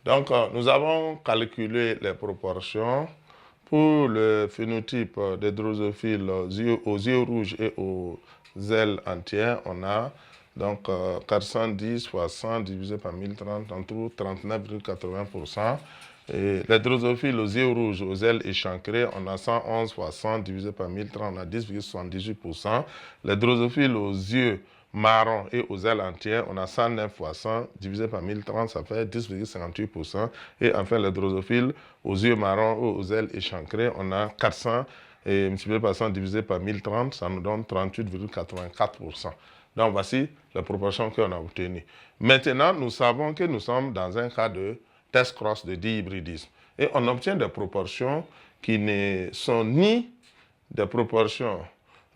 Donc, nous avons calculé les proportions pour le phénotype des drosophiles aux yeux rouges et aux ailes entières. On a donc 410 fois 100 divisé par 1030, en tout 39,80%. Et les drosophiles aux yeux rouges, aux ailes échancrées, on a 111 fois 100 divisé par 1030, on a 10,78%. Les drosophiles aux yeux marron et aux ailes entières, on a 109 fois 100 divisé par 1030, ça fait 10,58%. Et enfin, les drosophiles aux yeux marron ou aux ailes échancrées, on a 400 et multiplié par 100 divisé par 1030, ça nous donne 38,84%. Donc, voici les proportions qu'on a obtenues. Maintenant, nous savons que nous sommes dans un cas de test cross de dihybridisme. Et on obtient des proportions qui ne sont ni des proportions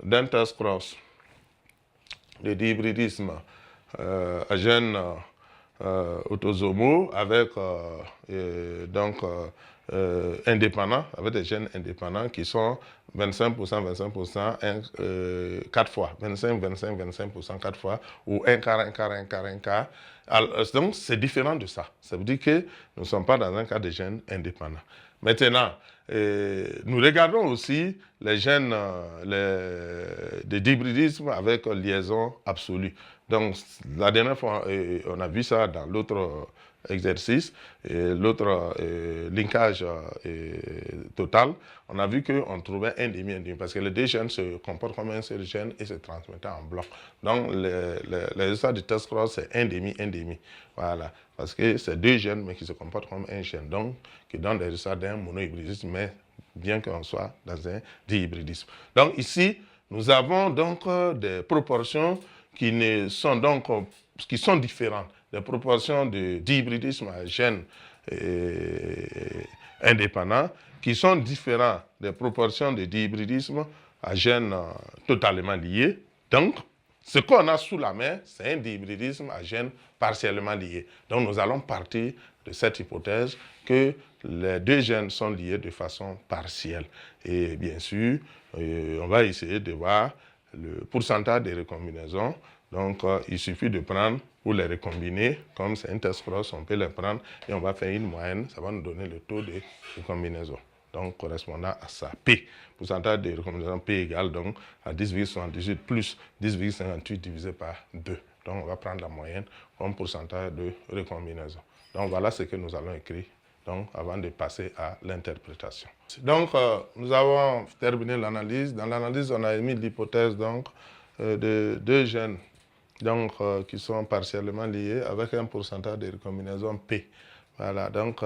d'un test cross de dihybridisme à gènes autosomaux avec indépendants, avec des gènes indépendants qui sont 25%, 25%, 4 fois, 25, 25, 25%, 4 fois, ou un quart, un quart, un quart, un quart. Alors, donc, c'est différent de ça. Ça veut dire que nous ne sommes pas dans un cas de gènes indépendants. Maintenant, nous regardons aussi les gènes de dihybridisme avec liaison absolue. Donc, la dernière fois, on a vu ça dans l'autre exercice, l'autre linkage total, on a vu qu'on trouvait un demi, parce que les deux gènes se comportent comme un seul gène et se transmettent en bloc. Donc, les résultats du test cross, c'est un demi. Voilà, parce que c'est deux gènes, mais qui se comportent comme un gène, donc qui donnent des résultats d'un monohybridisme, mais bien qu'on soit dans un dihybridisme. Donc, ici, nous avons donc des proportions qui sont différentes. Des proportions de dihybridisme à gènes indépendants qui sont différentes des proportions de dihybridisme à gènes totalement liés. Donc, ce qu'on a sous la main, c'est un dihybridisme à gènes partiellement liés. Donc, nous allons partir de cette hypothèse que les deux gènes sont liés de façon partielle. Et bien sûr, on va essayer de voir le pourcentage des recombinaisons. Donc, il suffit de prendre, pour les recombiner, comme c'est un test cross, on peut les prendre et on va faire une moyenne, ça va nous donner le taux de recombinaison. Donc, correspondant à ça, P. Pourcentage de recombinaison P égale donc à 10,78 plus 10,58 divisé par 2. Donc, on va prendre la moyenne comme pourcentage de recombinaison. Donc, voilà ce que nous allons écrire donc, avant de passer à l'interprétation. Donc, nous avons terminé l'analyse. Dans l'analyse, on a émis l'hypothèse de deux gènes donc, qui sont partiellement liés avec un pourcentage de recombinaison P. Voilà, donc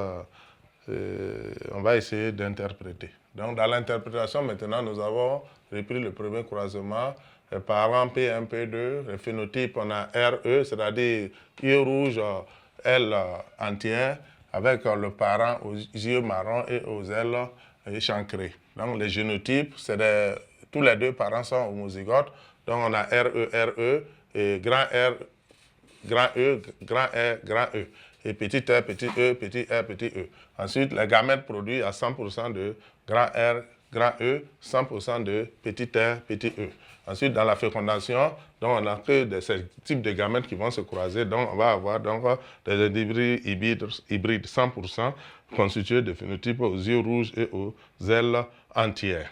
on va essayer d'interpréter. Donc, dans l'interprétation, maintenant, nous avons repris le premier croisement. Les parents P1, P2, le phénotype, on a RE, c'est-à-dire yeux rouges, L entière, avec le parent aux yeux marrons et aux ailes échancrées. Donc, les génotypes, tous les deux parents sont homozygotes. Donc, on a RE, et grand R, grand E, grand R, grand E. Et petit r, petit e, petit r, petit e. Ensuite, les gamètes produisent à 100% de grand R, grand E, 100% de petit r, petit e. Ensuite, dans la fécondation, donc on n'a que ces types de gamètes qui vont se croiser. Donc, on va avoir donc, des individus hybrides 100% constitués de phénotypes aux yeux rouges et aux ailes entières.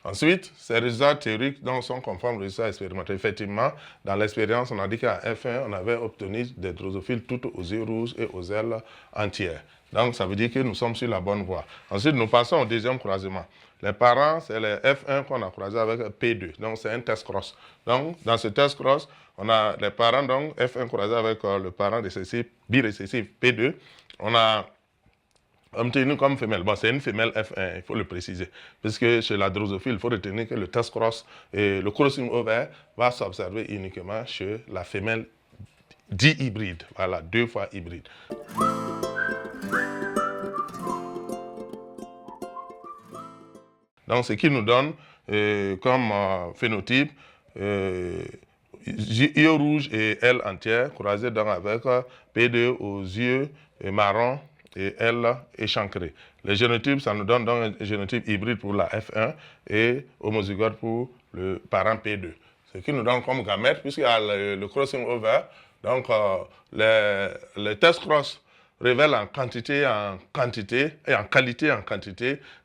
Ensuite, ces résultats théoriques donc, sont conformes aux résultats expérimentaux. Effectivement, dans l'expérience, on a dit qu'à F1, on avait obtenu des drosophiles toutes aux yeux rouges et aux ailes entières. Donc, ça veut dire que nous sommes sur la bonne voie. Ensuite, nous passons au deuxième croisement. Les parents, c'est les F1 qu'on a croisé avec P2. Donc, c'est un test cross. Donc, dans ce test cross, on a les parents, donc F1 croisé avec le parent récessif, birécessif P2. On a obtenu comme femelle. Bon, c'est une femelle F1, il faut le préciser. Puisque chez la drosophile, il faut retenir que le test cross et le crossing over va s'observer uniquement chez la femelle dihybride. Voilà, 2 fois hybride. Donc, ce qui nous donne comme phénotype yeux rouges et L entière, croisés donc avec P2 aux yeux marrons et L échancré. Les génotypes, ça nous donne donc un génotype hybride pour la F1 et homozygote pour le parent P2. Ce qui nous donne comme gamète, puisqu'il y a le crossing over, donc les test cross révèle en quantité et en qualité,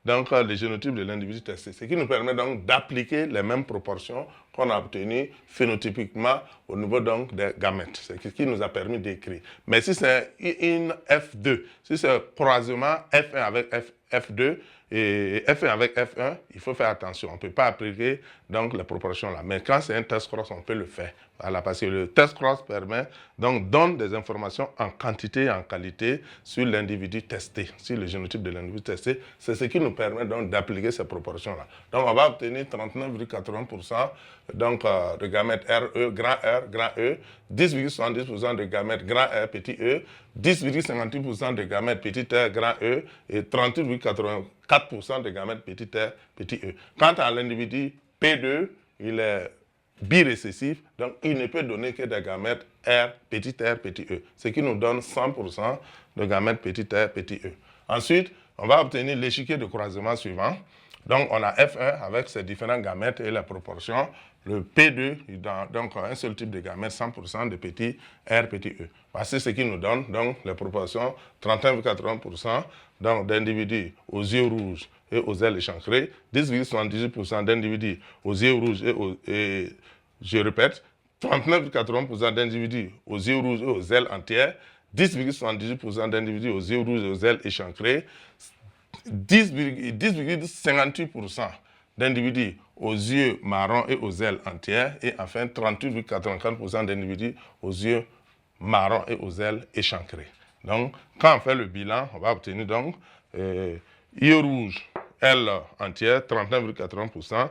donc le génotype de l'individu testé. Ce qui nous permet donc d'appliquer les mêmes proportions qu'on a obtenues phénotypiquement au niveau donc des gamètes. C'est ce qui nous a permis d'écrire. Mais si c'est une F2, si c'est un croisement F1 avec F2 et F1 avec F1, il faut faire attention. On ne peut pas appliquer donc les proportions là. Mais quand c'est un test cross, on peut le faire. Voilà, parce que le test cross permet, donc donne des informations en quantité et en qualité sur l'individu testé, sur le génotype de l'individu testé. C'est ce qui nous permet donc d'appliquer ces proportions-là. Donc on va obtenir 39,80% donc, de gamètes RE, grand R, grand E, 10,70% de gamètes grand R, petit E, 10,58% de gamètes petit r, grand E et 38,84% de gamètes petit r, petit E. Quant à l'individu P2, il est birécessif, donc il ne peut donner que des gamètes R, petit E, ce qui nous donne 100% de gamètes petit r, petit E. Ensuite, on va obtenir l'échiquier de croisement suivant. Donc, on a F1 avec ses différents gamètes et les proportions. Le P2, donc un seul type de gamètes, 100% de petit R, petit E. Voici ce qui nous donne donc les proportions 31,80% d'individus aux yeux rouges et aux ailes échancrées, 10,78% d'individus aux yeux rouges et je répète, 39,80% d'individus aux yeux rouges et aux ailes entières, 10,78% d'individus aux yeux rouges et aux ailes échancrées, 10,58% d'individus aux yeux marrons et aux ailes entières, et enfin 38,84% d'individus aux yeux marrons et aux ailes échancrées. Donc, quand on fait le bilan, on va obtenir donc yeux rouge, aile entière, 39,80%,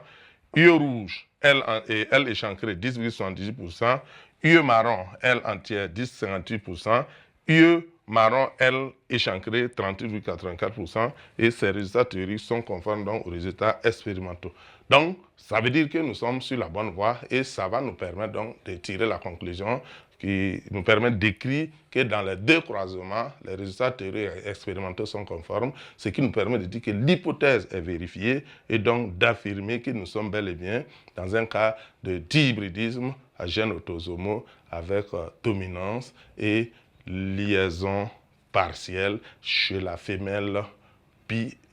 yeux rouge, aile échancrée, 10,78%, yeux marron, aile entière, 10,58%, yeux marron, aile échancrée, 38,84%, et ces résultats théoriques sont conformes donc aux résultats expérimentaux. Donc, ça veut dire que nous sommes sur la bonne voie et ça va nous permettre donc de tirer la conclusion qui nous permet d'écrire que dans les deux croisements, les résultats théoriques et expérimentaux sont conformes, ce qui nous permet de dire que l'hypothèse est vérifiée et donc d'affirmer que nous sommes bel et bien dans un cas de dihybridisme à gènes autosomaux avec dominance et liaison partielle chez la femelle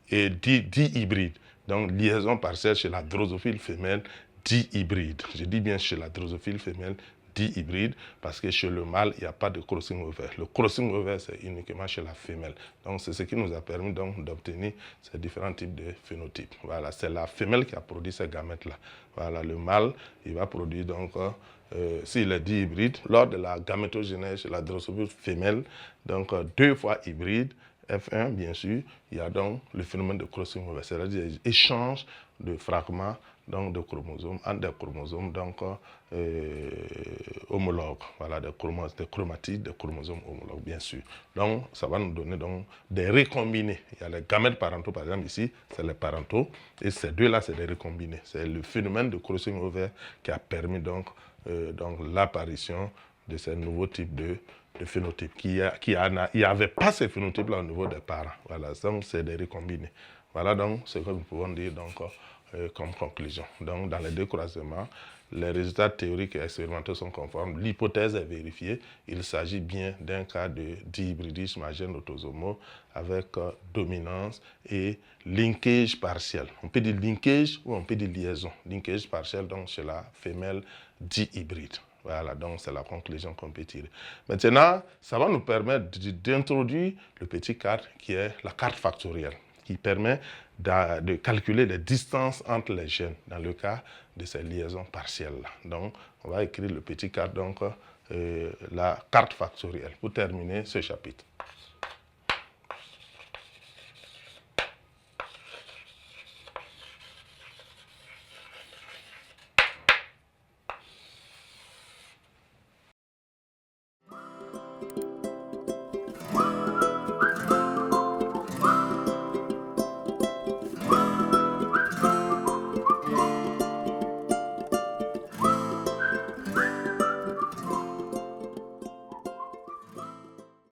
dihybride. Donc, liaison partielle chez la drosophile femelle dihybride. Je dis bien chez la drosophile femelle dihybride parce que chez le mâle, il n'y a pas de crossing over. Le crossing over, c'est uniquement chez la femelle. Donc, c'est ce qui nous a permis d'obtenir ces différents types de phénotypes. Voilà, c'est la femelle qui a produit ces gamètes-là. Voilà, le mâle, il va produire donc, s'il est dihybride, lors de la gamétogénèse chez la drosophile femelle, donc 2 fois hybride, F1, bien sûr, il y a donc le phénomène de crossing over, c'est-à-dire échange de fragments donc de chromosomes entre des chromosomes donc homologues, voilà, des chromatides, des chromosomes homologues, bien sûr. Donc, ça va nous donner donc des récombinés. Il y a les gamètes parentaux, par exemple, ici, c'est les parentaux, et ces deux-là, c'est des récombinés. C'est le phénomène de crossing over qui a permis donc l'apparition de ces nouveaux types de phénotypes. Il n'y avait pas ces phénotypes-là au niveau des parents. Voilà, donc c'est des récombinés. Voilà donc ce que nous pouvons dire donc, comme conclusion. Donc, dans les deux croisements, les résultats théoriques et expérimentaux sont conformes. L'hypothèse est vérifiée. Il s'agit bien d'un cas de dihybridisme à gènes autosomaux avec dominance et linkage partiel. On peut dire linkage ou on peut dire liaison. Linkage partiel donc chez la femelle dihybride. Voilà, donc c'est la conclusion qu'on peut tirer. Maintenant, ça va nous permettre d'introduire le petit cadre qui est la carte factorielle, qui permet de calculer les distances entre les gènes dans le cas de ces liaisons partielles-là. Donc, on va écrire le petit cadre, donc la carte factorielle, pour terminer ce chapitre.